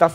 10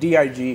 DIG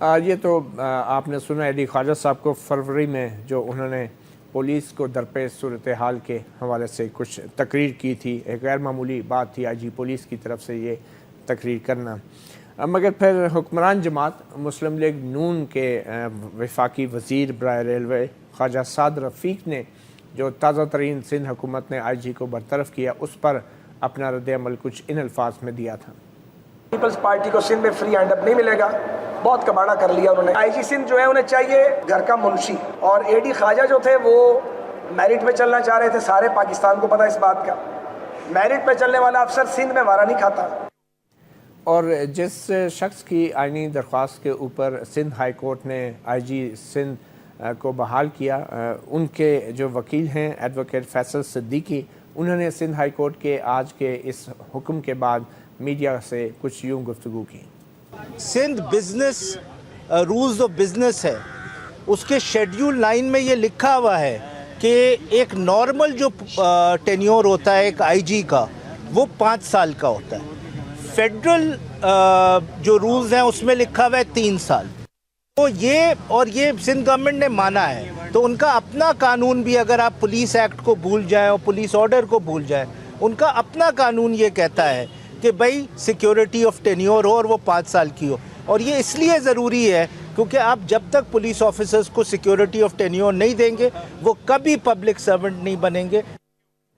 یہ تو آپ نے سنا ایڈی خواجہ صاحب کو فروری میں جو انہوں نے پولیس کو درپیش صورتحال کے حوالے سے کچھ تقریر کی تھی، ایک غیر معمولی بات تھی آئی جی پولیس کی طرف سے یہ تقریر کرنا، مگر پھر حکمران جماعت مسلم لیگ نون کے وفاقی وزیر برائے ریلوے خواجہ سعد رفیق نے جو تازہ ترین سندھ حکومت نے آئی جی کو برطرف کیا اس پر اپنا رد عمل کچھ ان الفاظ میں دیا تھا۔ پیپلز پارٹی کو سندھ میں فری ہینڈ اپ نہیں ملے گا، بہت کباڑا کر لیا انہوں نے۔ آئی جی سندھ جو ہے انہیں چاہیے گھر کا منشی، اور اے ڈی خواجہ جو تھے وہ میرٹ پہ چلنا چاہ رہے تھے، سارے پاکستان کو پتہ اس بات کا، میرٹ پہ چلنے والا افسر سندھ میں وارا نہیں کھاتا۔ اور جس شخص کی آئینی درخواست کے اوپر سندھ ہائی کورٹ نے آئی جی سندھ کو بحال کیا، ان کے جو وکیل ہیں ایڈوکیٹ فیصل صدیقی، انہوں نے سندھ ہائی کورٹ کے آج کے اس حکم کے بعد میڈیا سے کچھ یوں گفتگو کی۔ Sindh business rules of business ہے، اس کے شیڈیول 9 میں یہ لکھا ہوا ہے کہ ایک نارمل جو ٹینیور ہوتا ہے ایک آئی جی کا وہ 5 سال کا ہوتا ہے، فیڈرل جو رولز ہیں اس میں لکھا ہوا ہے 3 سال۔ تو یہ سندھ گورنمنٹ نے مانا ہے، تو ان کا اپنا قانون بھی، اگر آپ پولیس ایکٹ کو بھول جائیں اور پولیس آرڈر کو بھول جائیں، ان کا اپنا قانون یہ کہتا ہے کہ بھائی سیکیورٹی آف ٹینیور ہو اور وہ 5 سال کی ہو، اور یہ اس لیے ضروری ہے کیونکہ آپ جب تک پولیس آفیسرز کو سیکیورٹی آف ٹینیور نہیں دیں گے وہ کبھی پبلک سرونٹ نہیں بنیں گے۔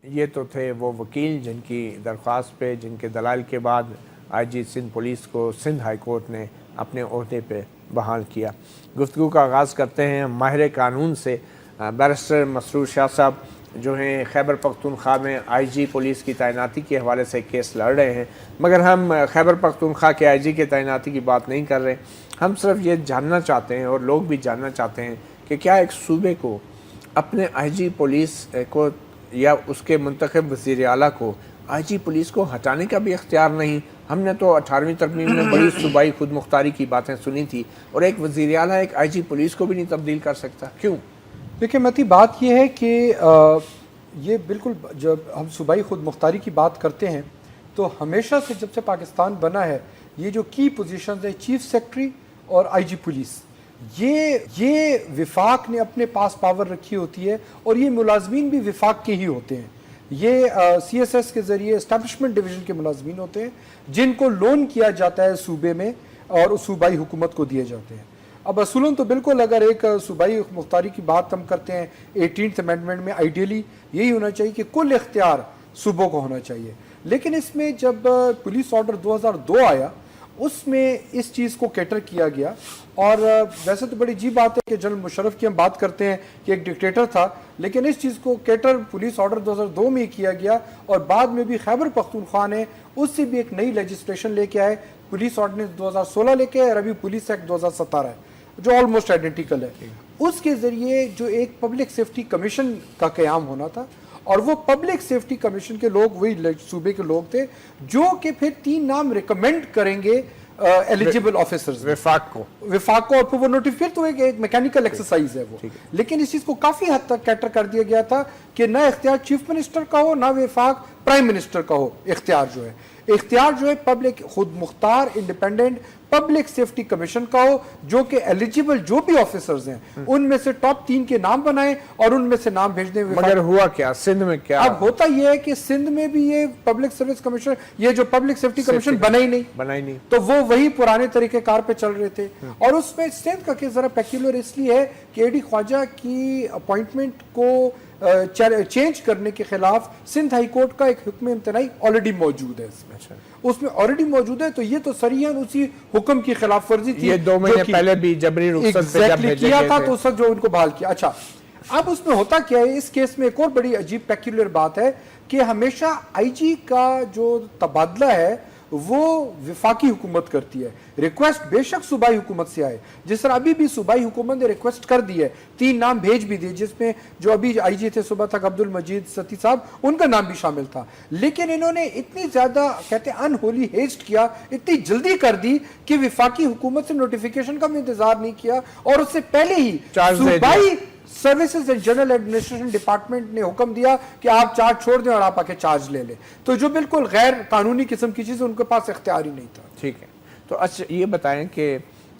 یہ تو تھے وہ وکیل جن کی درخواست پہ، جن کے دلائل کے بعد آئی جی سندھ پولیس کو سندھ ہائی کورٹ نے اپنے عہدے پہ بحال کیا۔ گفتگو کا آغاز کرتے ہیں ماہر قانون سے۔ بیرسٹر مسرور شاہ صاحب جو ہیں خیبر پختونخوا میں آئی جی پولیس کی تعیناتی کے حوالے سے کیس لڑ رہے ہیں، مگر ہم خیبر پختونخوا کے آئی جی کے تعیناتی کی بات نہیں کر رہے، ہم صرف یہ جاننا چاہتے ہیں اور لوگ بھی جاننا چاہتے ہیں کہ کیا ایک صوبے کو اپنے آئی جی پولیس کو یا اس کے منتخب وزیر اعلیٰ کو آئی جی پولیس کو ہٹانے کا بھی اختیار نہیں؟ ہم نے تو 18ویں ترمیم میں بڑی صوبائی خود مختاری کی باتیں سنی تھی، اور ایک وزیر اعلیٰ ایک آئی جی پولیس کو بھی نہیں تبدیل کر سکتا، کیوں؟ دیکھیں متی، بات یہ ہے کہ یہ بالکل جب ہم صوبائی خود مختاری کی بات کرتے ہیں تو ہمیشہ سے جب سے پاکستان بنا ہے یہ جو کی پوزیشنز ہیں چیف سیکرٹری اور آئی جی پولیس، یہ وفاق نے اپنے پاس پاور رکھی ہوتی ہے، اور یہ ملازمین بھی وفاق کے ہی ہوتے ہیں۔ یہ سی ایس ایس کے ذریعے اسٹیبلشمنٹ ڈویژن کے ملازمین ہوتے ہیں جن کو لون کیا جاتا ہے صوبے میں اور اس صوبائی حکومت کو دیے جاتے ہیں۔ اب اصولاً تو بالکل اگر ایک صوبائی مختاری کی بات ہم کرتے ہیں 18th امینڈمنٹ میں آئیڈیلی یہی ہونا چاہیے کہ کل اختیار صوبوں کو ہونا چاہیے، لیکن اس میں جب پولیس آرڈر 2002 آیا اس میں اس چیز کو کیٹر کیا گیا، اور ویسے تو بڑی عجیب بات ہے کہ جنرل مشرف کی ہم بات کرتے ہیں کہ ایک ڈکٹیٹر تھا، لیکن اس چیز کو کیٹر پولیس آرڈر 2002 میں ہی کیا گیا، اور بعد میں بھی خیبر پختونخوا نے اس سے بھی ایک نئی لیجسلیشن لے کے آئے، پولیس آرڈیننس 2016 لے کے، اور ابھی پولیس ایکٹ 2017 ہے جو آلموسٹ آئیڈینٹیکل ہے۔ اس کے ذریعے جو ایک پبلک سیفٹی کمیشن کا قیام ہونا تھا، اور وہ پبلک سیفٹی کمیشن کے لوگ وہی صوبے کے لوگ تھے جو کہ پھر 3 نام ریکمینڈ کریں گے ایلیجیبل آفیسرز وفاق کو، اور پھر وہ نوٹیفائر تو ایک میکینیکل ایکسرسائز ہے وہ، لیکن اس چیز کو کافی حد تک کیٹر کر دیا گیا تھا کہ نہ اختیار چیف منسٹر کا ہو، نہ وفاق پرائم منسٹر کا ہو، اختیار جو ہے پبلک خود مختار انڈیپینڈنٹ پبلک سیفٹی کمیشن کا ہو، جو کہ ایلیجیبل جو بھی آفیسرز ہیں ان میں سے ٹاپ 3 کے نام بنائیں اور ان میں سے نام بھیج دیں۔ مگر ہوا کیا سندھ میں؟ کیا اب ہوتا یہ ہے کہ سندھ میں بھی یہ پبلک سروس کمیشن، یہ جو پبلک سیفٹی کمیشن بنا ہی نہیں، تو وہ وہی پرانے طریقہ کار پہ چل رہے تھے، اور اس میں سندھ کا کیس ذرا پیکولر اس لیے ہے کہ اے ڈی خواجہ کی اپوائنٹمنٹ کو چینج کرنے کے خلاف سندھ ہائی کورٹ کا ایک حکم امتناعی آلریڈی موجود ہے، اس میں آلریڈی موجود ہے، تو یہ تو صریحاً اسی حکم کی خلاف ورزی تھی۔ یہ 2 مہینے پہلے بھی جبری رخصت پہ جب بھیجے کیا گئے تھا تھے تو اس وقت جو ان کو بحال کیا۔ اچھا، اب اس میں ہوتا کیا ہے، اس کیس میں ایک اور بڑی عجیب پیکولر بات ہے کہ ہمیشہ آئی جی کا جو تبادلہ ہے وہ وفاقی حکومت کرتی ہے، ریکویسٹ بے شک صوبائی حکومت سے آئے، جس طرح ابھی بھی صوبائی حکومت نے ریکویسٹ کر دی ہے، 3 نام بھیج بھی دیے، جس میں جو ابھی آئی جی تھے صبح تک عبد المجید ستی صاحب، ان کا نام بھی شامل تھا، لیکن انہوں نے اتنی زیادہ کہتے ہیں انہولی ہیسٹ کیا، اتنی جلدی کر دی کہ وفاقی حکومت سے نوٹیفیکیشن کا بھی انتظار نہیں کیا، اور اس سے پہلے ہی صوبائی services and general administration department نے حکم دیا کہ آپ چارج چھوڑ دیں اور آپ آ کے چارج لے لیں، تو جو بالکل غیر قانونی قسم کی چیز ان کے پاس اختیار ہی نہیں تھا۔ ٹھیک ہے، تو اچھا یہ بتائیں کہ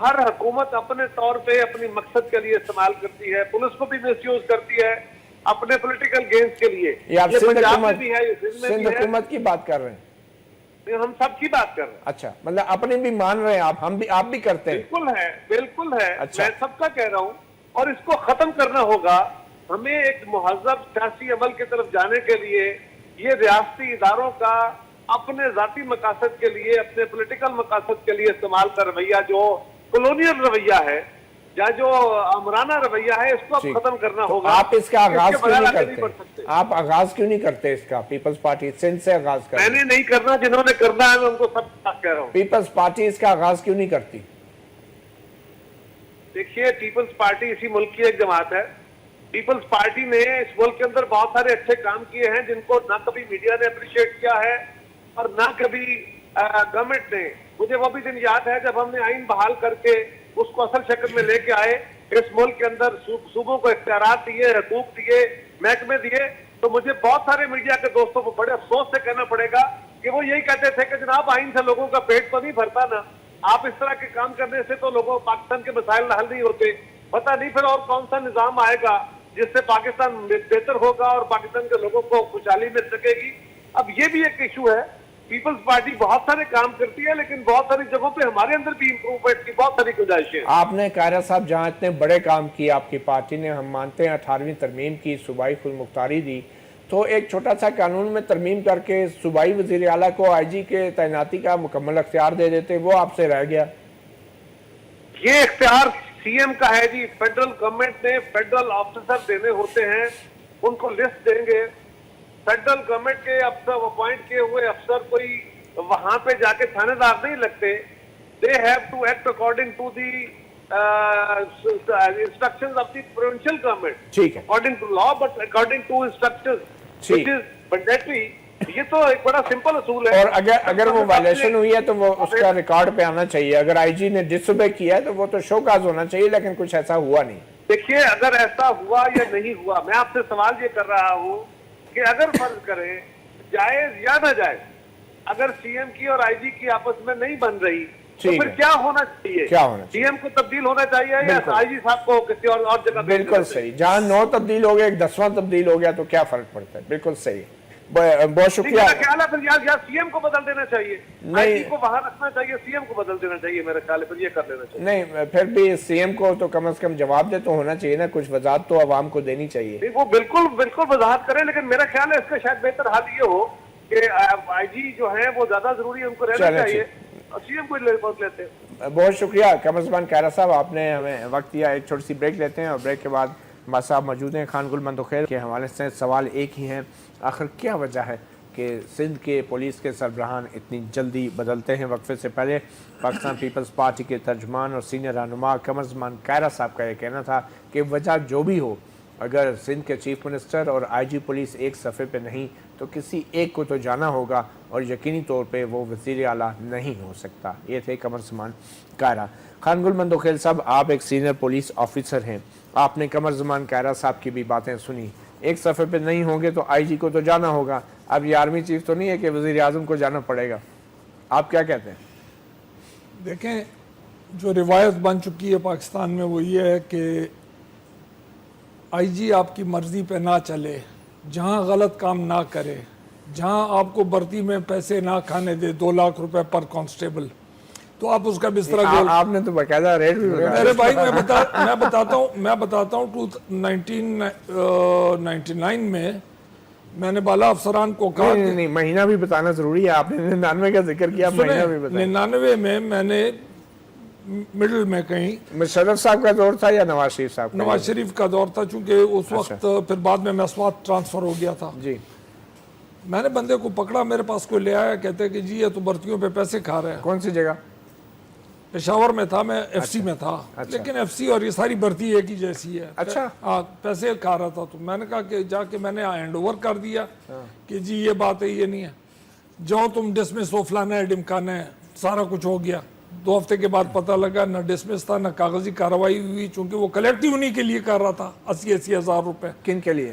ہر حکومت اپنے طور پہ اپنی مقصد کے لیے استعمال کرتی ہے, پولیس کو بھی مس یوز کرتی ہے اپنے پولیٹیکل گینز کے لیے. یہ آپ پنجاب میں بھی ہے, یہ سندھ میں سندھ بھی ہے, حکومت کی بات کر رہے ہیں؟ ہم سب کی بات کر رہے ہیں. اچھا, مطلب اپنے بھی مان رہے ہیں آپ, آپ بھی کرتے ہیں؟ بالکل ہے, بالکل ہے. اچھا. میں سب کا کہہ رہا ہوں, اور اس کو ختم کرنا ہوگا. ہمیں ایک مہذب سیاسی عمل کی طرف جانے کے لیے یہ ریاستی اداروں کا اپنے ذاتی مقاصد کے لیے, اپنے پولیٹیکل مقاصد کے لیے استعمال کا رویہ جو کلونیل رویہ ہے یا جو امرانہ رویہ ہے, اس کو اب ختم کرنا ہوگا. آپ اس کا آغاز کیوں نہیں بڑھ کرتے؟ سکتے. آپ آغاز کیوں نہیں کرتے اس کا؟ پیپلز پارٹی سندھ سے آغاز کرتے. میں نے نہیں کرنا, جنہوں نے کرنا ہے میں ان کو سب بات کہہ رہا ہوں. پیپلز پارٹی اس کا آغاز کیوں نہیں کرتی؟ دیکھیے, پیپلز پارٹی اسی ملک کی ایک جماعت ہے. پیپلز پارٹی نے اس ملک کے اندر بہت سارے اچھے کام کیے ہیں جن کو نہ کبھی میڈیا نے اپریشیٹ کیا ہے اور نہ کبھی گورنمنٹ نے. مجھے وہ بھی دن یاد ہے جب ہم نے آئین بحال کر کے اس کو اصل شکل میں لے کے آئے, اس ملک کے اندر صوبوں کو اختیارات دیے, حقوق دیے, محکمے دیے, تو مجھے بہت سارے میڈیا کے دوستوں کو بڑے افسوس سے کہنا پڑے گا کہ وہ یہی کہتے تھے کہ جناب آئین سے لوگوں کا پیٹ تو نہیں بھرتا نا, آپ اس طرح کے کام کرنے سے تو لوگوں پاکستان کے مسائل حل نہیں ہوتے. پتہ نہیں پھر اور کون سا نظام آئے گا جس سے پاکستان بہتر ہوگا اور پاکستان کے لوگوں کو خوشحالی مل سکے گی. اب یہ بھی ایک ایشو ہے. پیپلز پارٹی بہت سارے کام کرتی ہے لیکن بہت ساری جگہوں پہ ہمارے اندر بھی امپروومنٹ کی بہت ساری گنجائشیں. آپ نے قاہرہ صاحب جہاں اتنے بڑے کام کیے آپ کی پارٹی نے, ہم مانتے ہیں 18ویں ترمیم کی, صوبائی خود مختاری دی, تو ایک چھوٹا سا قانون میں ترمیم کر کے صوبائی وزیر اعلیٰ کو آئی جی کے تعیناتی کا مکمل اختیار دے دیتے, وہ آپ سے رہ گیا. یہ اختیار سی ایم کا ہے جی. فیڈرل گورنمنٹ نے فیڈرل آفیسر دینے ہوتے ہیں, ان کو لسٹ دیں گے. فیڈرل گورنمنٹ کے افسر اپوائنٹ کیے ہوئے افسر کوئی وہاں پہ جا کے تھانے دار نہیں لگتے. They have to act according to the instructions of the provincial government, ٹھیک ہے, according to law but according to instructions which is mandatory. یہ تو ایک بڑا سمپل اصول ہے. اور اگر وہ وائلیشن ہوئی ہے تو وہ اس کا ریکارڈ پہ آنا چاہیے. اگر آئی جی نے ڈس اوبے کیا ہے تو وہ تو شو کاز ہونا چاہیے, لیکن کچھ ایسا ہوا نہیں. دیکھیے, اگر ایسا ہوا یا نہیں ہوا, میں آپ سے سوال یہ کر رہا ہوں کہ اگر فرض کریں جائز یا نہ جائز, اگر سی ایم کی اور آئی جی کی آپس میں نہیں بن رہی تو پھر کیا ہونا چاہیے؟ سی ایم کو تبدیل ہونا چاہیے یا آئی جی صاحب کو کسی اور جگہ؟ بالکل صحیح. جہاں 9 تبدیل ہو گیا, ایک 10واں تبدیل ہو گیا تو کیا فرق پڑتا ہے. بالکل صحیح, بہت شکریہ. میرا خیال ہے پھر یا سی ایم کو بدل دینا چاہیے, آئی جی کو وہاں رکھنا چاہیے, سی ایم کو بدل دینا چاہیے. میرا خیال ہے پھر یہ کر لینا چاہیے. نہیں, پھر بھی سی ایم کو تو کم از کم جواب دے تو ہونا چاہیے نا, کچھ وضاحت تو عوام کو دینی چاہیے. وہ بالکل وضاحت کریں, لیکن میرا خیال ہے اس کا شاید بہتر حل یہ ہو کہ آئی جی جو ہیں وہ زیادہ ضروری ہے, ان کو رہنا چاہیے, سی ایم کو لیتے ہیں. بہت شکریہ قمر زمان قاہرہ صاحب, آپ نے ہمیں وقت دیا. ایک چھوٹی سی بریک لیتے ہیں اور بریک کے بعد ہمارے صاحب موجود ہیں. خان گل مندوخیل کے حوالے سے سوال ایک ہی ہیں, آخر کیا وجہ ہے کہ سندھ کے پولیس کے سربراہان اتنی جلدی بدلتے ہیں؟ وقفے سے پہلے پاکستان پیپلز پارٹی کے ترجمان اور سینئر رہنما قمر زمان قاہرہ صاحب کا یہ کہنا تھا کہ وجہ جو بھی ہو, اگر سندھ کے چیف منسٹر اور آئی جی پولیس ایک صفحے پہ نہیں تو کسی ایک کو تو جانا ہوگا, اور یقینی طور پہ وہ وزیر اعلیٰ نہیں ہو سکتا. یہ تھے قمر زمان قاہرہ. خان گل مندوخیل صاحب, آپ ایک سینئر پولیس آفیسر ہیں, آپ نے قمر زمان قاہرہ صاحب کی بھی باتیں سنی. ایک صفحے پہ نہیں ہوں گے تو آئی جی کو تو جانا ہوگا. اب یہ آرمی چیف تو نہیں ہے کہ وزیر اعظم کو جانا پڑے گا. آپ کیا کہتے ہیں؟ دیکھیں, جو روایت بن چکی ہے پاکستان میں وہ یہ ہے کہ آئی جی آپ کی مرضی پہ نہ چلے, جہاں غلط کام نہ کرے, جہاں آپ کو برتی میں پیسے نہ کھانے دے 2 لاکھ روپے پر کانسٹیبل, تو آپ اس کا بستر گول. آپ نے تو باقاعدہ ریٹ بھی بتایا. میرے بھائی میں بتاتا ہوں 1999 میں میں نے بالا افسران کو کہا, نہیں مہینہ بھی بتانا ضروری ہے. آپ نے 99 کا ذکر کیا, مہینہ بھی بتایا. 99 میں نے مڈل میں کہیں مشرف صاحب کا دور تھا یا نواز شریف صاحب کا؟ نواز شریف کا دور تھا, چونکہ اس وقت پھر بعد میں مسوات ٹرانسفر ہو گیا تھا. جی, میں نے بندے کو پکڑا, میرے پاس کوئی لے آیا, کہتے کہ جی یہ تو برتیوں پہ پیسے کھا رہے ہیں. کون سی جگہ؟ پشاور میں تھا, میں ایف سی میں تھا, لیکن ایف سی اور یہ ساری برتی ایک ہی جیسی ہے. اچھا, ہاں, پیسے کھا رہا تھا. تو میں نے کہا کہ جا کے میں نے ہینڈ اوور کر دیا کہ جی یہ بات ہے, یہ نہیں ہے, جاؤ تم ڈسمس ہو, فلانا ہے, ڈمکانا ہے. سارا کچھ ہو گیا. 2 ہفتے کے بعد پتہ لگا نہ ڈسمس تھا نہ کاغذی کارروائی ہوئی, چونکہ وہ کلیکٹیو انہی کے لیے کر رہا تھا 80,000 روپے. کن کے لیے؟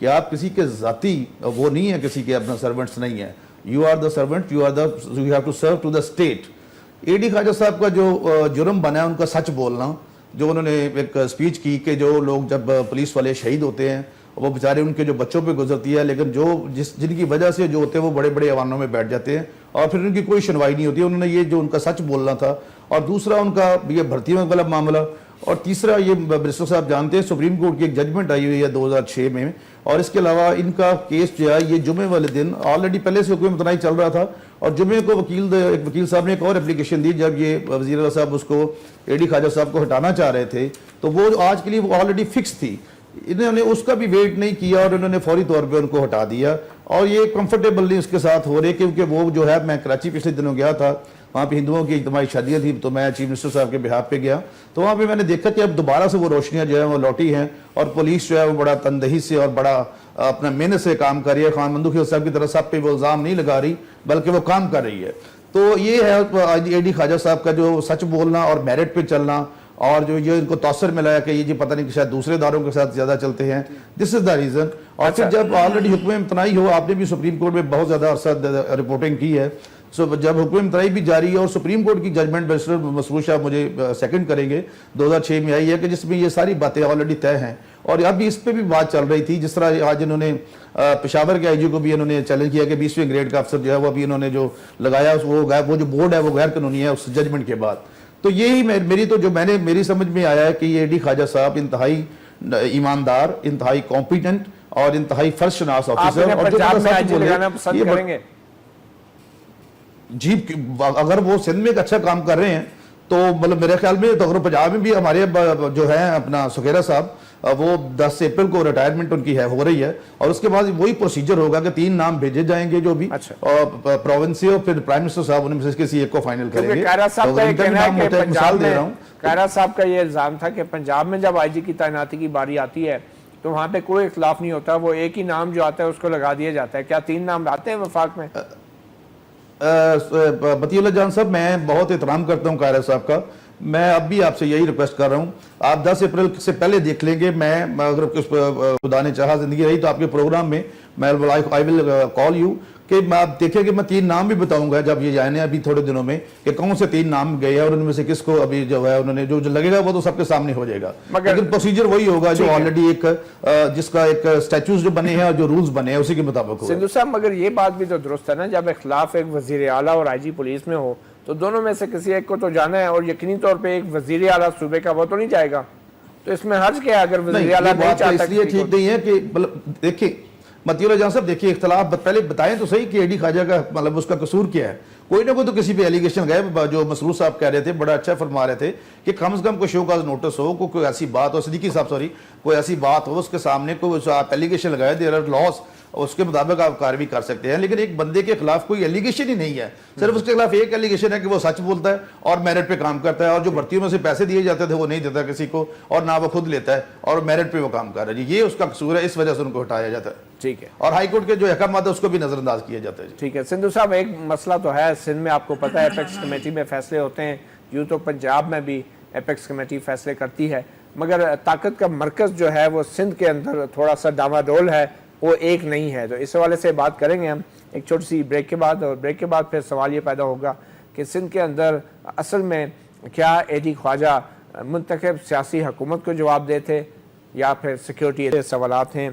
کہ آپ کسی کے ذاتی وہ نہیں ہیں, کسی کے اپنا سرونٹس نہیں ہیں. You are the servant, you have to serve to the state. A D Khwaja صاحب کا جو جرم بنا ہے ان کا سچ بولنا, جو انہوں نے ایک اسپیچ کی کہ جو لوگ جب پولیس والے شہید ہوتے ہیں وہ بیچارے ان کے جو بچوں پہ گزرتی ہے, لیکن جن کی وجہ سے جو ہوتے ہیں وہ بڑے بڑے ایوانوں میں بیٹھ جاتے ہیں اور پھر ان کی کوئی سنوائی نہیں ہوتی. انہوں نے یہ جو ان کا سچ بولنا تھا, اور دوسرا ان کا یہ بھرتیوں کا غلط معاملہ, اور تیسرا یہ منسٹر صاحب جانتے ہیں سپریم کورٹ کی ایک ججمنٹ آئی ہوئی ہے 2006 میں, اور اس کے علاوہ ان کا کیس جو ہے یہ جمعے والے دن آلریڈی پہلے سے حکم تنائی چل رہا تھا, اور جمعے کو ایک وکیل صاحب نے ایک اور اپلیکیشن دی جب یہ وزیر اعلیٰ صاحب اس کو اے ڈی خواجہ صاحب کو ہٹانا چاہ رہے تھے, تو وہ آج کے لیے وہ آلریڈی فکس تھی. انہوں نے اس کا بھی ویٹ نہیں کیا اور انہوں نے فوری طور پہ ان کو ہٹا دیا, اور یہ کمفرٹیبل نہیں اس کے ساتھ ہو رہے, کیونکہ وہ جو ہے, میں کراچی پچھلے دنوں گیا تھا, وہاں پہ ہندوؤں کی اجتماعی شادیاں تھیں, تو میں چیف منسٹر صاحب کے بہاف پہ گیا, تو وہاں پہ میں نے دیکھا کہ اب دوبارہ سے وہ روشنیاں جو ہیں وہ لوٹی ہیں, اور پولیس جو ہے وہ بڑا تندہی سے اور بڑا اپنا محنت سے کام کر رہی ہے. خان مندوخیل صاحب کی طرف سب پہ وہ الزام نہیں لگا رہی بلکہ وہ کام کر رہی ہے. تو یہ ہے اے ڈی خواجہ صاحب کا جو سچ بولنا اور میرٹ پہ چلنا, اور جو یہ ان کو تاثر ملا ہے کہ یہ پتہ نہیں کہ شاید دوسرے اداروں کے ساتھ زیادہ چلتے ہیں, دس از دا ریزن. اور پھر جب آلریڈی حکم امتناعی ہو, آپ نے بھی سپریم کورٹ میں بہت زیادہ عرصہ رپورٹنگ کی ہے, جب حکم امتناعی بھی جاری ہے اور سپریم کورٹ کی ججمنٹ منسٹر مسرور صاحب مجھے سیکنڈ کریں گے 2006 میں آئی ہے, کہ جس میں یہ ساری باتیں آلریڈی طے ہیں, اور اب بھی اس پہ بھی بات چل رہی تھی. جس طرح آج انہوں نے پشاور کے آئی جی کو بھی انہوں نے چیلنج کیا کہ 20ویں گریڈ کا افسر جو ہے وہ ابھی انہوں نے جو لگایا وہ جو بورڈ ہے وہ غیر قانونی ہے اس ججمنٹ کے بعد. تو یہی میری سمجھ میں آیا ہے کہ یہ اے ڈی خواجہ صاحب انتہائی ایماندار, انتہائی کمپیٹنٹ اور انتہائی فرض شناس آفیسر, اور جی اگر وہ سندھ میں ایک اچھا کام کر رہے ہیں تو مطلب میرے خیال میں تو اگر پنجاب میں بھی ہمارے جو ہے اپنا سکھیرا صاحب, وہ 10 اپریل کو ریٹائرمنٹ ان کی ہو رہی ہے, اور اس کے بعد وہی پروسیجر ہوگا کہ 3 نام بھیجے جائیں گے جو بھی پروونس سے, اور پھر پرائم منسٹر صاحب انہیں میں سے کسی ایک کو فائنل کریں گے. کائرہ صاحب کا یہ الزام تھا کہ پنجاب میں جب آئی جی کی تعیناتی کی باری آتی ہے تو وہاں پہ کوئی اختلاف نہیں ہوتا, وہ ایک ہی نام جو آتا ہے اس کو لگا دیا جاتا ہے. کیا 3 نام آتے ہیں وفاق میں؟ متی اللہ جان صاحب, میں بہت احترام کرتا ہوں قائرہ صاحب کا, میں اب بھی آپ سے یہی ریکویسٹ کر رہا ہوں, آپ 10 اپریل سے پہلے دیکھ لیں گے. میں اگر خدا نے چاہا زندگی رہی تو آپ کے پروگرام میں آئی ول کال یو, کہ آپ دیکھیں کہ میں 3 نام بھی بتاؤں گا جب یہ جائیں ابھی تھوڑے دنوں میں, کہ کون سے 3 نام گئے ہیں اور ان میں سے کس کو ابھی جو ہے انہوں نے جو لگے گا وہ تو سب کے سامنے ہو جائے گا, لیکن پروسیجر وہی ہوگا جو آلریڈی ایک جس کا ایک اسٹیچوز جو بنے ہیں اور جو رولز بنے ہیں اسی کے مطابق ہوگا. سندھو صاحب مگر یہ بات بھی تو درست ہے نا, جب اختلاف ایک وزیر اعلیٰ اور آئی جی پولیس میں ہو تو دونوں میں سے کسی ایک کو تو جانا ہے, اور یقینی طور پہ ایک وزیر اعلیٰ صوبے کا وہ تو نہیں جائے گا, تو اس میں حرج کیا ہے اگر وزیر اعلیٰ نہیں چاہتا؟ اس لیے ٹھیک نہیں ہے کہ دیکھیں متی اللہ جان صاحب, دیکھیے اختلاف پہلے بتائیں تو صحیح کہ اے ڈی خواجہ کا مطلب اس کا قصور کیا ہے. کوئی نہ کوئی تو کسی پہ ایلیگیشن گئے, جو مسرور صاحب کہہ رہے تھے بڑا اچھا فرما رہے تھے کہ کم از کم کوئی شو کاز نوٹس ہو, کوئی ایسی بات ہو, صدیقی صاحب سوری, کوئی ایسی بات ہو اس کے سامنے کوئی آپ ایلیگیشن لگائے, دیر آر لاس, اس کے مطابق آپ کارروائی کر سکتے ہیں. لیکن ایک بندے کے خلاف کوئی ایلیگیشن ہی نہیں ہے, صرف اس کے خلاف ایک ایلیگیشن ہے کہ وہ سچ بولتا ہے اور میرٹ پہ کام کرتا ہے, اور جو بھرتیوں میں سے پیسے دیے جاتے تھے وہ نہیں دیتا کسی کو, اور نہ وہ خود لیتا ہے, اور میرٹ پہ وہ کام کر رہا ہے. یہ اس کا قصور ہے, اس وجہ سے ان کو ہٹایا جاتا ہے. ٹھیک ہے, اور ہائی کورٹ کے جو احکامات ہے اس کو بھی نظر انداز کیا جاتا ہے. ٹھیک ہے سندھو صاحب, ایک مسئلہ تو ہے سندھ میں, آپ کو پتہ ہے ایپیکس کمیٹی میں فیصلے ہوتے ہیں, یوں تو پنجاب میں بھی ایپیکس کمیٹی فیصلے کرتی ہے, مگر طاقت کا مرکز جو ہے وہ سندھ کے اندر تھوڑا سا ڈاواڈول ہے, وہ ایک نہیں ہے. تو اس حوالے سے بات کریں گے ہم ایک چھوٹی سی بریک کے بعد, اور بریک کے بعد پھر سوال یہ پیدا ہوگا کہ سندھ کے اندر اصل میں کیا اے ڈی خواجہ منتخب سیاسی حکومت کو جواب دیتے یا پھر سیکیورٹی سوالات ہیں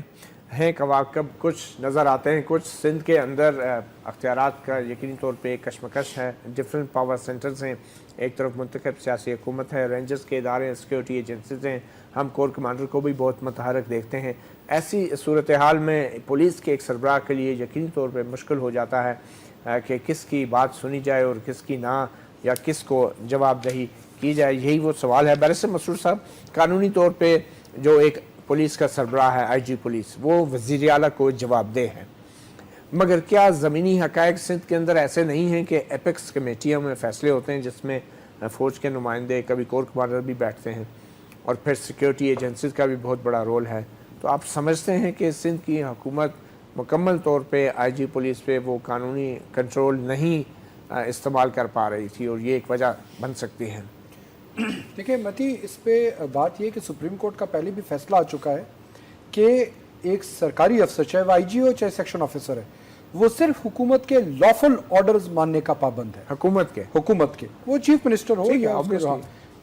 کواکب کچھ نظر آتے ہیں. کچھ سندھ کے اندر اختیارات کا یقینی طور پہ ایک کشمکش ہے, ڈفرینٹ پاور سینٹرز ہیں, ایک طرف منتخب سیاسی حکومت ہے, رینجرز کے ادارے ہیں, سیکیورٹی ایجنسیز ہیں, ہم کور کمانڈر کو بھی بہت متحرک دیکھتے ہیں. ایسی صورتحال میں پولیس کے ایک سربراہ کے لیے یقینی طور پہ مشکل ہو جاتا ہے کہ کس کی بات سنی جائے اور کس کی نہ, یا کس کو جواب دہی کی جائے. یہی وہ سوال ہے. بیرسٹر مسرور صاحب, قانونی طور پہ جو ایک پولیس کا سربراہ ہے, آئی جی پولیس, وہ وزیر اعلیٰ کو جواب دہ ہے, مگر کیا زمینی حقائق سندھ کے اندر ایسے نہیں ہیں کہ ایپیکس کمیٹیوں میں فیصلے ہوتے ہیں جس میں فوج کے نمائندے, کبھی کور کمانڈر بھی بیٹھتے ہیں, اور پھر سیکیورٹی ایجنسیز کا بھی بہت بڑا رول ہے. تو آپ سمجھتے ہیں کہ سندھ کی حکومت مکمل طور پہ آئی جی پولیس پہ وہ قانونی کنٹرول نہیں استعمال کر پا رہی تھی, اور یہ ایک وجہ بن سکتی ہے؟ دیکھیں متی, اس پہ بات یہ کہ سپریم کورٹ کا پہلے بھی فیصلہ آ چکا ہے کہ ایک سرکاری افسر چاہے وہ IG ہو چاہے سیکشن آفیسر ہے وہ صرف حکومت کے لافل آرڈرز ماننے کا پابند ہے. حکومت کے وہ چیف منسٹر ہو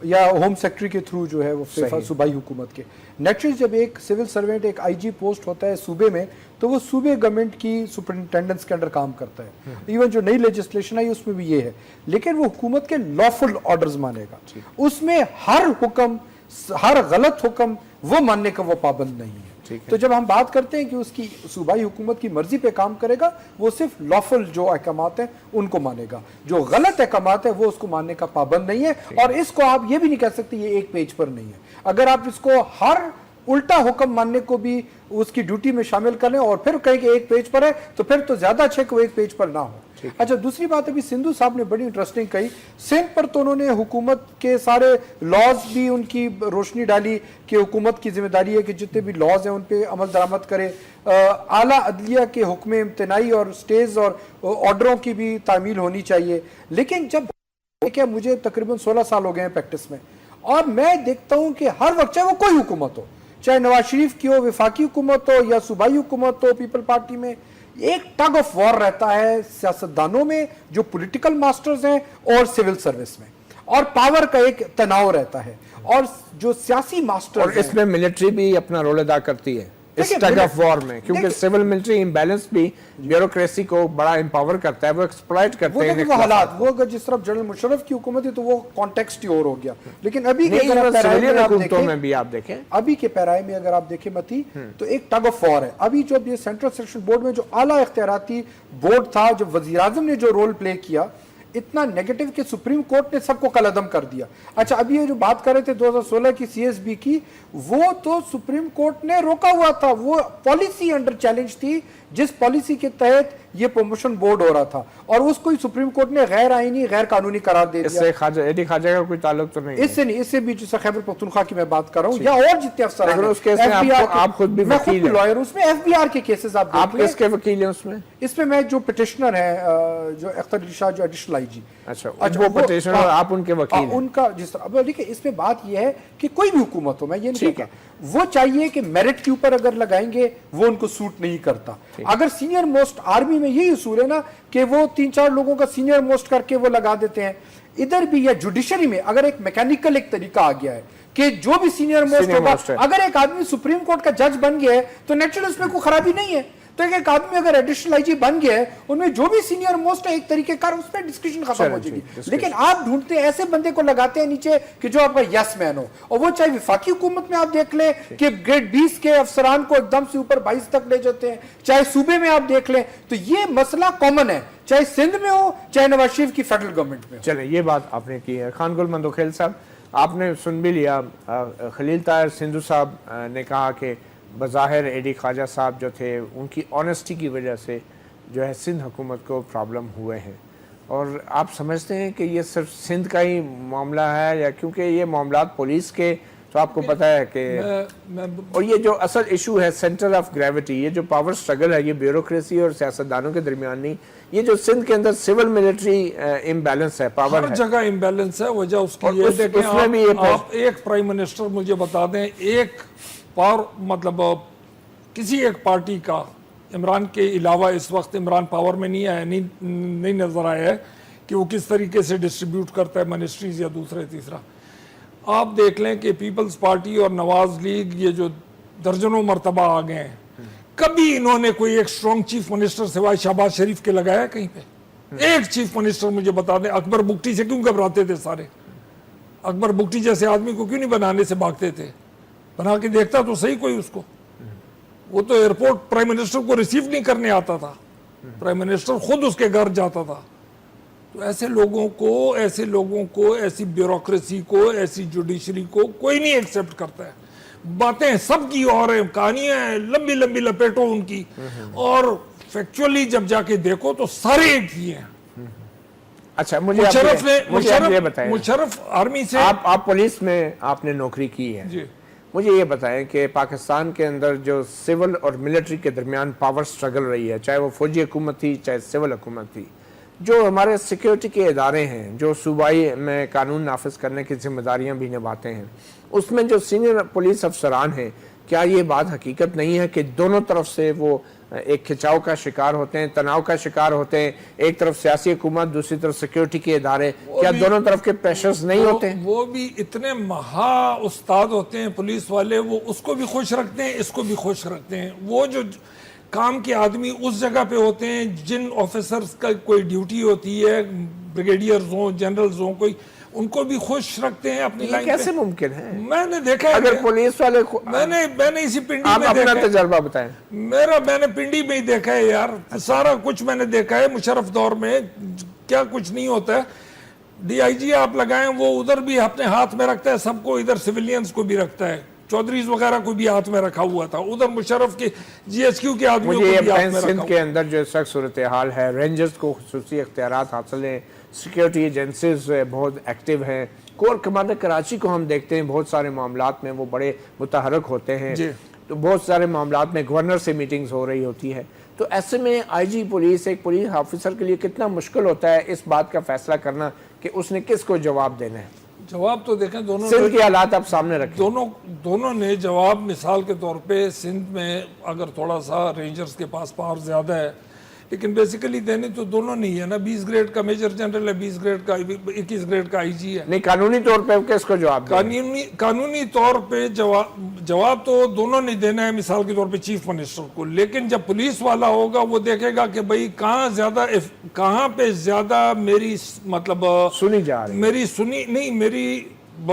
یا ہوم سیکٹری کے تھرو جو ہے وہ صوبائی حکومت کے. نیچرلی جب ایک سول سرونٹ ایک IG پوسٹ ہوتا ہے صوبے میں تو وہ صوبے گورنمنٹ کی سپرنٹینڈنس کے انڈر کام کرتا ہے. ایون جو نئی لیجسلیشن آئی اس میں بھی یہ ہے, لیکن وہ حکومت کے لافل آرڈرز مانے گا. اس میں ہر حکم ہر غلط حکم وہ ماننے کا وہ پابند نہیں ہے. تو جب ہم بات کرتے ہیں کہ اس کی صوبائی حکومت کی مرضی پہ کام کرے گا وہ صرف لافل جو احکامات ہیں ان کو مانے گا, جو غلط احکامات ہیں وہ اس کو ماننے کا پابند نہیں ہے. اور اس کو آپ یہ بھی نہیں کہہ سکتے یہ ایک پیج پر نہیں ہے. اگر آپ اس کو ہر الٹا حکم ماننے کو بھی اس کی ڈیوٹی میں شامل کریں اور پھر کہیں کہ ایک پیج پر ہے تو پھر تو زیادہ اچھا کہ وہ ایک پیج پر نہ ہو. اچھا دوسری بات ابھی سندھو صاحب نے بڑی انٹرسٹنگ کہی, سندھ پر تو انہوں نے حکومت کے سارے لاز بھی ان کی روشنی ڈالی کہ حکومت کی ذمہ داری ہے کہ جتنے بھی لاز ہیں ان پہ عمل درآمد کرے. اعلیٰ عدلیہ کے حکم امتناعی اور سٹیز اور آرڈروں کی بھی تعمیل ہونی چاہیے. لیکن جب کہ مجھے تقریباً 16 سال ہو گئے ہیں پریکٹس میں اور میں دیکھتا ہوں کہ ہر وقت چاہے وہ کوئی حکومت ہو, چاہے نواز شریف کی ہو, وفاقی حکومت ہو یا صوبائی حکومت ہو, پیپل پارٹی میں, ایک ٹگ آف وار رہتا ہے سیاستدانوں میں جو پولیٹیکل ماسٹرز ہیں اور سول سروس میں, اور پاور کا ایک تناؤ رہتا ہے. اور جو سیاسی ماسٹر اور اس میں ملٹری بھی اپنا رول ادا کرتی ہے اس ٹگ آف وار میں, کیونکہ سول ملٹری امبیلنس بھی بیوروکریسی کو بڑا امپاور کرتا ہے, وہ ایکسپلائٹ کرتے ہیں وہ حالات. وہ اگر جس طرح جنرل مشرف کی حکومت ہے تو وہ کانٹیکسٹ ہی اور ہو گیا. لیکن ابھی ابھی کے پیرائے میں اگر آپ دیکھیں متی تو ایک ٹگ آف وار ہے. ابھی جو یہ سینٹرل سیکشن بورڈ میں جو اعلیٰ اختیاراتی بورڈ تھا, جو وزیر اعظم نے جو رول پلے کیا اتنا نیگیٹو کہ سپریم کورٹ نے سب کو قلعدم کر دیا. اچھا ابھی یہ جو بات کر رہے تھے 2016 کی CSB کی, وہ تو سپریم کورٹ نے روکا ہوا تھا, وہ پالیسی انڈر چیلنج تھی جس پالیسی کے تحت یہ پروموشن بورڈ ہو رہا تھا, اور اس کو سپریم کورٹ نے غیر آئینی غیر قانونی قرار دے دیا. اس سے ایڈی خواجہ کا کوئی تعلق تو نہیں, اس سے نہیں, اس سے بھی جیسے خیبر پختونخوا کی میں بات کر رہا ہوں یا اور جتنے افسر ہیں, آپ خود بھی وکیل ہیں, لائر, اس میں FBR کے کیسز آپ اس کے وکیل ہیں. اس میں جو پٹیشنر ہیں جو اختر علی شاہ جو ایڈیشنل IG, اچھا وہ پٹیشنر آپ ان کے وکیل ہیں, ان کا جس طرح. اب دیکھیں اس میں بات یہ ہے کہ کوئی بھی حکومت ہو, میں یہ نہیں کہتا, وہ چاہیے کہ میرٹ کے اوپر اگر لگائیں گے وہ ان کو سوٹ نہیں کرتا. اگر سینئر موسٹ آرمی میں یہی اصول ہے نا کہ وہ 3-4 لوگوں کا سینئر موسٹ کر کے وہ لگا دیتے ہیں, ادھر بھی یا جوڈیشری میں اگر ایک میکینیکل ایک طریقہ آ گیا ہے کہ جو بھی سینئر موسٹ ہوگا, اگر ایک آدمی سپریم کورٹ کا جج بن گیا ہے تو نیچرل اس میں کوئی خرابی نہیں ہے. تو ایک آدمی اگر ایڈیشنل IG بن گیا ہے, ان میں جو بھی سینئر موسٹ ہے ایک طریقے کار اس میں ڈسکشن ختم ہو جائے گی. لیکن آپ ڈھونڈتے ہیں ایسے بندے کو لگاتے ہیں نیچے کہ جو آپ کا یس مین ہو, اور وہ چاہے وفاقی حکومت میں آپ دیکھ لیں کہ گریڈ 20 کے افسران کو ایک دم سے اوپر 22 تک لے جاتے ہیں, چاہے صوبے میں آپ دیکھ لیں, تو یہ مسئلہ کامن ہے چاہے سندھ میں ہو چاہے نواز شریف کی فیڈرل گورنمنٹ میں. چلیں یہ بات آپ نے کی ہے. خان گل مندوخیل صاحب آپ نے سن بھی لیا, خلیل طاہر سندھو صاحب نے کہا کہ بظاہر ایڈی خواجہ صاحب جو تھے ان کی آنیسٹی کی وجہ سے جو ہے سندھ حکومت کو پرابلم ہوئے ہیں, اور آپ سمجھتے ہیں کہ یہ صرف سندھ کا ہی معاملہ ہے, یا کیونکہ یہ معاملات پولیس کے تو آپ کو پتہ ہے کہ اور یہ جو اصل ایشو ہے سینٹر آف گریوٹی, یہ جو پاور سٹرگل ہے یہ بیوروکریسی اور سیاستدانوں کے درمیان نہیں, یہ جو سندھ کے اندر سول ملٹری امبیلنس ہے, پاور ہے, ہر جگہ امبیلنس ہے. وجہ اس کی یہ دیکھیں, آپ ایک پرائم منسٹر مجھے بتا دیں, ایک پاور مطلب کسی ایک پارٹی کا, عمران کے علاوہ اس وقت عمران پاور میں نہیں آیا, نہیں نظر آیا ہے کہ وہ کس طریقے سے ڈسٹریبیوٹ کرتا ہے منسٹریز یا دوسرے تیسرا. آپ دیکھ لیں کہ پیپلز پارٹی اور نواز لیگ یہ جو درجنوں مرتبہ آ گئے ہیں, کبھی انہوں نے کوئی ایک اسٹرانگ چیف منسٹر سوائے شہباز شریف کے لگایا کہیں پہ؟ ایک چیف منسٹر مجھے بتا دیں. اکبر بگٹی سے کیوں گھبراتے تھے سارے؟ اکبر بگٹی جیسے آدمی کو کیوں نہیں بنانے سے بھاگتے تھے؟ بنا کے دیکھتا تو صحیح کوئی اس کو. وہ تو ایئرپورٹ پرائم منسٹر کو ریسیو نہیں کرنے آتا تھا, پرائم منسٹر خود اس کے گھر جاتا تھا. تو ایسے لوگوں کو ایسی بیوروکریسی کو, ایسی جوڈیشری کو کوئی نہیں ایکسیپٹ کرتا ہے. باتیں سب کی اور کہانیاں لمبی لمبی لپیٹو ان کی, اور فیکچولی جب جا کے دیکھو تو سارے ایک ہی ہیں. اچھا مشرف آرمی سے, آپ پولیس میں آپ نے نوکری کی ہے, مجھے یہ بتائیں کہ پاکستان کے اندر جو سول اور ملٹری کے درمیان پاور سٹرگل رہی ہے, چاہے وہ فوجی حکومت تھی چاہے سول حکومت تھی, جو ہمارے سیکیورٹی کے ادارے ہیں جو صوبائی میں قانون نافذ کرنے کی ذمہ داریاں بھی نبھاتے ہیں, اس میں جو سینئر پولیس افسران ہیں کیا یہ بات حقیقت نہیں ہے کہ دونوں طرف سے وہ ایک کھچاؤ کا شکار ہوتے ہیں, تناؤ کا شکار ہوتے ہیں, ایک طرف سیاسی حکومت, دوسری طرف سیکیورٹی کے ادارے, کیا دونوں طرف کے پریشرز نہیں ہوتے ہیں؟ وہ بھی اتنے مہا استاد ہوتے ہیں پولیس والے, وہ اس کو بھی خوش رکھتے ہیں, اس کو بھی خوش رکھتے ہیں. وہ جو کام کے آدمی اس جگہ پہ ہوتے ہیں جن آفیسرز کا کوئی ڈیوٹی ہوتی ہے, بریگیڈیئرز ہوں, جنرلز ہوں, کوئی ان کو بھی خوش رکھتے ہیں اپنی لائن پہ. کیسے ممکن ہے؟ میں نے دیکھا ہے, اگر پولیس والے میں نے اسی پنڈی آپ میں اپنا دیکھا ہے, تجربہ بتائیں. میں نے پنڈی میں ہی دیکھا ہے یار, سارا کچھ میں نے دیکھا ہے. مشرف دور میں کیا کچھ نہیں ہوتا ہے. ڈی آئی جی آپ لگائیں, وہ ادھر بھی اپنے ہاتھ میں رکھتا ہے سب کو, ادھر سویلینز کو بھی رکھتا ہے, چودھریز وغیرہ کو بھی ہاتھ میں رکھا ہوا تھا, ادھر مشرف کے جی ایس کیو کے آدمیوں کو بھی ہاتھ میں رکھا سندھ کے اندر جو سخت صورتحال ہے, رینجرز کو خصوصی اختیارات حاصل ہیں, سیکیورٹی ایجنسیز بہت ایکٹیو ہیں, کور کمانڈر کراچی کو ہم دیکھتے ہیں بہت سارے معاملات میں وہ بڑے متحرک ہوتے ہیں, تو بہت سارے معاملات میں گورنر سے میٹنگز ہو رہی ہوتی ہے. تو ایسے میں آئی جی پولیس, ایک پولیس آفیسر کے لیے کتنا مشکل ہوتا ہے اس بات کا فیصلہ کرنا کہ اس نے کس کو جواب دینا ہے. جواب تو دیکھیں دونوں سندھ کے حالات آپ سامنے رکھیں. دونوں نے جواب, مثال کے طور پہ سندھ میں اگر تھوڑا سا رینجرز کے پاس پاور زیادہ ہے, لیکن بیسیکلی دینے تو دونوں نہیں ہے نا. 20 گریڈ کا میجر جنرل ہے, 20 گریڈ کا 21 گریڈ کا آئی جی ہے. نہیں, قانونی طور پہ کس کو جواب دینا؟ قانونی طور پہ جواب تو دونوں نے دینا ہے, مثال کے طور پہ چیف منسٹر کو. لیکن جب پولیس والا ہوگا وہ دیکھے گا کہ بھئی کہاں پہ زیادہ میری مطلب سنی جا رہی,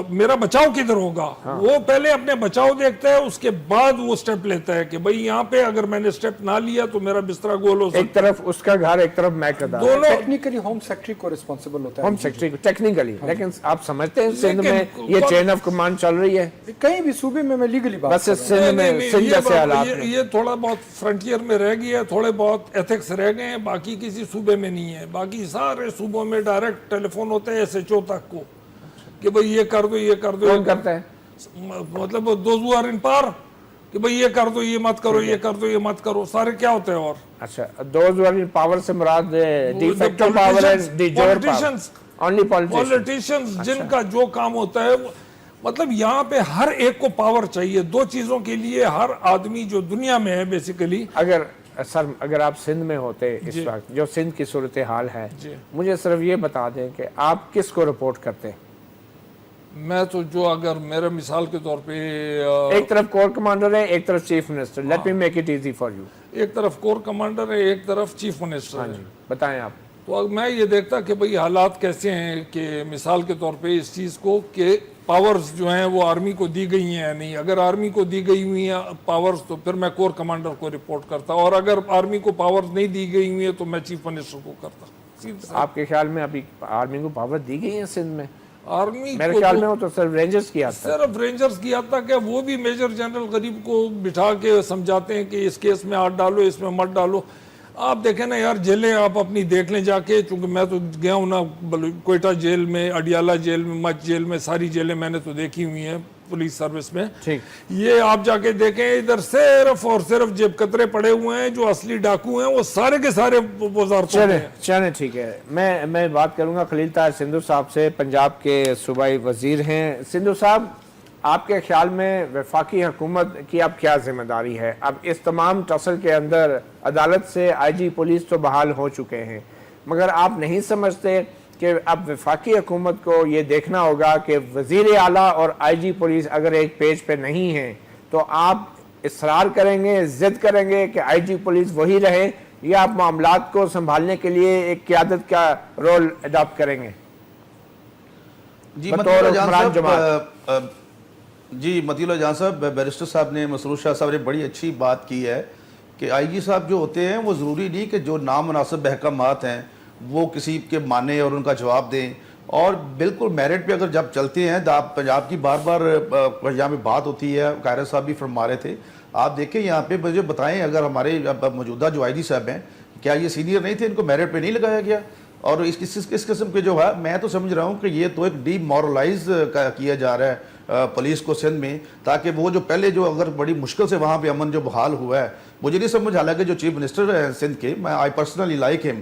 میرا بچاؤ کدھر ہوگا. وہ پہلے اپنے بچاؤ دیکھتا ہے, اس کے بعد وہ سٹیپ لیتا ہے کہ بھئی یہاں پہ اگر میں نے سٹیپ نہ لیا تو میرا بستر گول ہو سکتا ہے. ایک طرف اس کا گھر, ایک طرف میں کا دار. ٹیکنیکلی ہوم سیکٹری کو ریسپانسبل ہوتا ہے, ہوم سیکٹری کو ٹیکنیکلی. لیکن آپ سمجھتے ہیں سندھ میں یہ چین آف کمانڈ چل رہی ہے کہیں بھی صوبے میں لیگلی بات بس سندھ میں, سندھ جیسے حالات میں یہ تھوڑا بہت فرنٹیئر میں رہ گیا ہے, تھوڑے بہت ایتھکس رہ گئے ہیں, باقی کسی صوبے میں نہیں ہے. باقی سارے صوبوں میں ڈائریکٹ ٹیلی فون ہوتے ہیں ایس ایچ او تک کو کہ بھئی یہ کر دو, یہ کر دو. کون کرتا ہے؟ مطلب those who are in power کہ بھئی یہ کر دو, یہ مت کرو, یہ کر دو, یہ مت کرو. سارے کیا ہوتے ہیں؟ اور اچھا, those who are in power سے مراد ڈی فیکٹو پاور ہے, de jure power, only politicians جن کا جو کام ہوتا ہے. مطلب یہاں پہ ہر ایک کو پاور چاہیے دو چیزوں کے لیے. ہر آدمی جو دنیا میں ہے بیسیکلی, اگر آپ سندھ میں ہوتے اس وقت, جو سندھ کی صورتحال ہے, مجھے صرف یہ بتا دیں کہ آپ کس کو رپورٹ کرتے ہیں؟ میں تو جو اگر میرے مثال کے طور پہ ایک طرف کور کمانڈر ہے, ایک طرف chief minister. Let me make it easy for you. ایک طرف کور کمانڈر ہے, ایک طرف چیف منسٹر ہے. بتائیں آپ. تو میں یہ دیکھتا کہ بھئی حالات کیسے ہیں, کہ مثال کے طور پہ اس چیز کو کہ پاورز جو ہیں وہ آرمی کو دی گئی ہیں یا نہیں. اگر آرمی کو دی گئی ہوئی ہیں پاورز تو پھر میں کور کمانڈر کو رپورٹ کرتا, اور اگر آرمی کو پاورز نہیں دی گئی ہوئی ہیں تو میں چیف منسٹر کو کرتا. آپ کے خیال میں ابھی آرمی کو پاور دی گئی ہے سندھ میں؟ آرمی میرے خیال میں وہ تو صرف رینجرز کی آتا ہے. صرف رینجرز کی آتا کہ وہ بھی میجر جنرل غریب کو بٹھا کے سمجھاتے ہیں کہ اس کیس میں ہاتھ ڈالو, اس میں مت ڈالو. آپ دیکھیں نا یار, جیلیں آپ اپنی دیکھ لیں جا کے, چونکہ میں تو گیا ہوں نا کوئٹہ جیل میں, اڈیالہ جیل میں, مچ جیل میں, ساری جیلیں میں نے تو دیکھی ہوئی ہیں پولیس سروس میں. یہ آپ جا کے دیکھیں, ادھر صرف اور صرف جیب کترے پڑے ہوئے ہیں, جو اصلی ڈاکو ہیں وہ سارے کے سارے وزارتوں میں. چلیں ٹھیک ہے, میں بات کروں گا خلیل طاہر سندھو صاحب سے, پنجاب کے صوبائی وزیر ہیں. سندھو صاحب, آپ کے خیال میں وفاقی حکومت کی اب کیا ذمہ داری ہے؟ اب اس تمام ٹسل کے اندر عدالت سے آئی جی پولیس تو بحال ہو چکے ہیں, مگر آپ نہیں سمجھتے کہ اب وفاقی حکومت کو یہ دیکھنا ہوگا کہ وزیر اعلیٰ اور آئی جی پولیس اگر ایک پیج پہ نہیں ہیں تو آپ اصرار کریں گے, ضد کریں گے کہ آئی جی پولیس وہی رہے, یا آپ معاملات کو سنبھالنے کے لیے ایک قیادت کا رول اڈاپٹ کریں گے؟ جی مطیع اللہ جان صاحب, بیرسٹر صاحب نے, مسرور شاہ صاحب نے بڑی اچھی بات کی ہے کہ آئی جی صاحب جو ہوتے ہیں وہ ضروری نہیں کہ جو نامناسب احکامات ہیں وہ کسی کے مانے اور ان کا جواب دیں, اور بالکل میرٹ پہ اگر جب چلتے ہیں, پنجاب کی بار بار یہاں پہ بات ہوتی ہے, قائرہ صاحب بھی فرما رہے تھے, آپ دیکھیں یہاں پہ مجھے بتائیں اگر ہمارے موجودہ جو آئی جی صاحب ہیں, کیا یہ سینئر نہیں تھے, ان کو میرٹ پہ نہیں لگایا گیا؟ اور اس قسم کے جو ہے, میں تو سمجھ رہا ہوں کہ یہ تو ایک ڈی مورلائز کیا جا رہا ہے پولیس کو سندھ میں, تاکہ وہ جو پہلے جو اگر بڑی مشکل سے وہاں پہ امن جو بحال ہوا ہے, مجھے نہیں سمجھ, حالانکہ جو چیف منسٹر ہے سندھ کے, میں آئی پرسنلی لائک ہم,